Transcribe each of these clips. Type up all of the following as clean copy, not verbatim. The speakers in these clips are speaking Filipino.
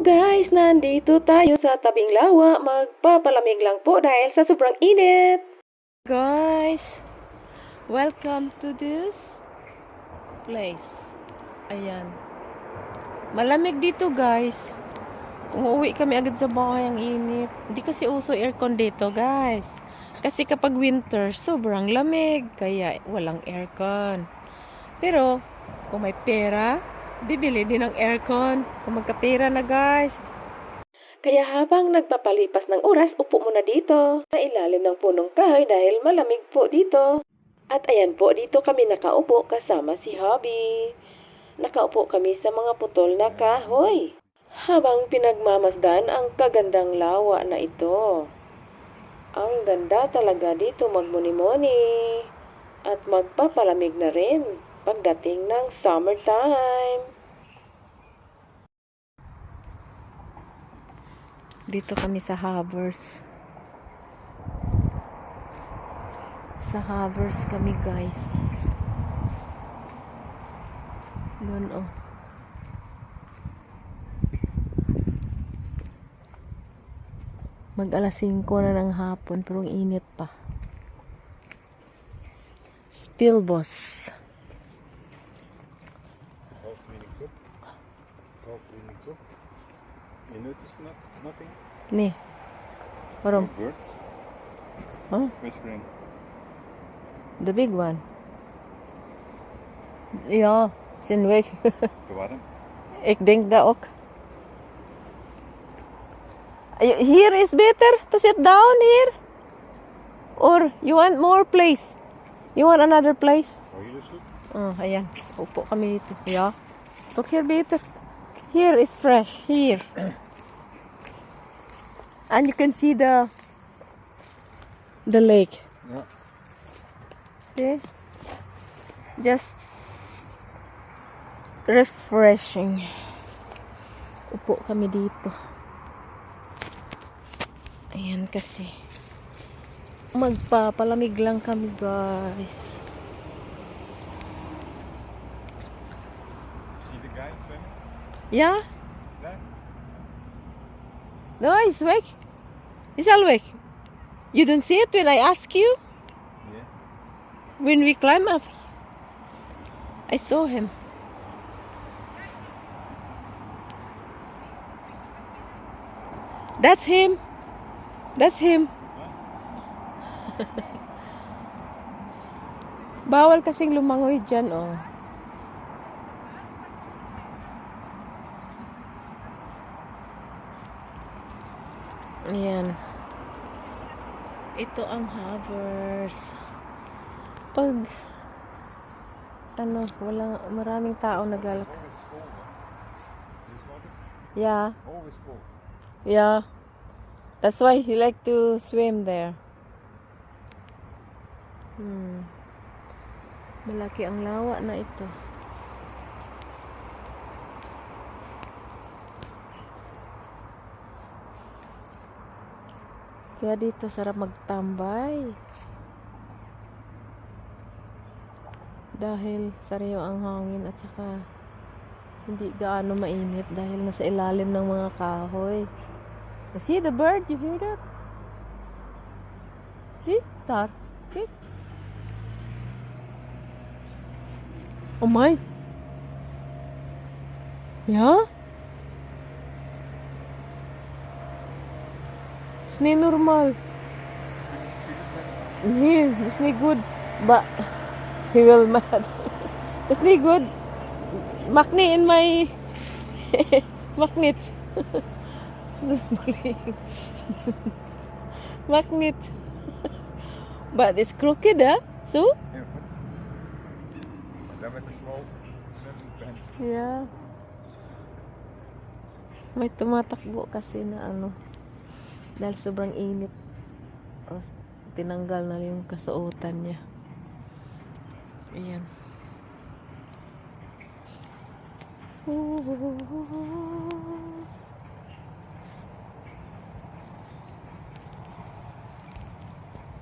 Guys, nandito tayo sa tabing lawa. Magpapalamig lang po dahil sa sobrang init. Guys, welcome to this place. Ayan. Malamig dito guys. Kung uuwi kami agad sa bahay, ang init. Hindi kasi uso aircon dito guys. Kasi kapag winter, sobrang lamig. Kaya walang aircon. Pero, kung may pera, bibili din ng aircon. Kung magkapera na guys. Kaya habang nagpapalipas ng oras, upo muna dito sa ilalim ng punong kahoy dahil malamig po dito. At ayan po, dito kami nakaupo kasama si Hobby. Nakaupo kami sa mga putol na kahoy. Habang pinagmamasdan ang kagandang lawa na ito. Ang ganda talaga dito magmuni-muni. At magpapalamig na rin pagdating ng summertime. Dito kami sa Havers. Sa Havers kami guys. Doon oh. Mag alas 5 na ng hapon pero ang init pa. Spilbos. You noticed nothing? Nee. Waarom? No birds? Huh? Whispering. The big one. Ja, zijn weg. Te warm? Ik denk dat ook. Here is better to sit down here? Or you want more place? You want another place? Oh, hier is het. Oh, ayan. Upo kami dito. Ja. Look here better. Here is fresh. Here. And you can see the lake. Ja. See? Just refreshing. Upo kami dito. Ayan kasi. Magpapalamig lang kami guys. See the guy swimming? Ja? There? No, he's awake. He's awake. You don't see it when I ask you? Yes. When we climb up. I saw him. That's him. That's him. Bawal kasing lumangoy dyan, oh. Ayan. Ito ang Havers. Pag maraming tao naglalakad. Always cold, huh? This water? Yeah, Always cold. yeah. That's why he like to swim there. Malaki ang lawa na ito. Kaya dito sarap magtambay. Dahil sariwa ang hangin at saka hindi gaano mainit dahil nasa ilalim ng mga kahoy. See the bird? You hear that? See? Tar. See? Oh my. Yeah? It's not normal. Yeah, it's not good. But he will mad. It's not good. Magnet in my magnet. Magnet. But it's crooked, huh? So? Yeah, but then with the small swimming pen. Yeah. May tumatakbo kasi na dahil sobrang init. O, tinanggal na yung kasuotan niya. Ayan.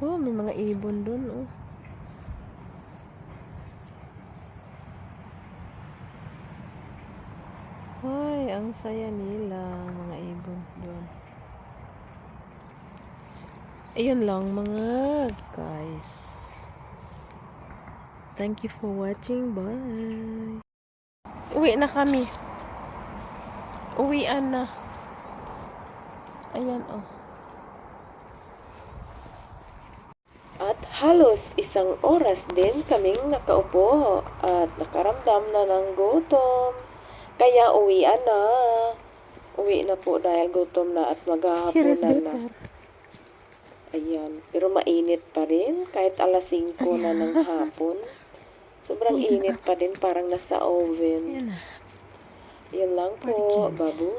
Oh, may mga ibon dun, oh. Ay, ang Ang saya nila, mga ibon doon. Ayun lang mga guys. Thank you for watching. Bye. Uwi na kami. Uwian na. Ayan oh. At halos isang oras din kaming nakaupo at nakaramdam na ng gutom. Kaya uwian na. Uwi na po dahil gutom na at maghahaponan na. Ayan. Pero mainit pa rin kahit alas 5 na ng hapon. Sobrang init pa din, parang nasa oven. Yan lang po. Babu.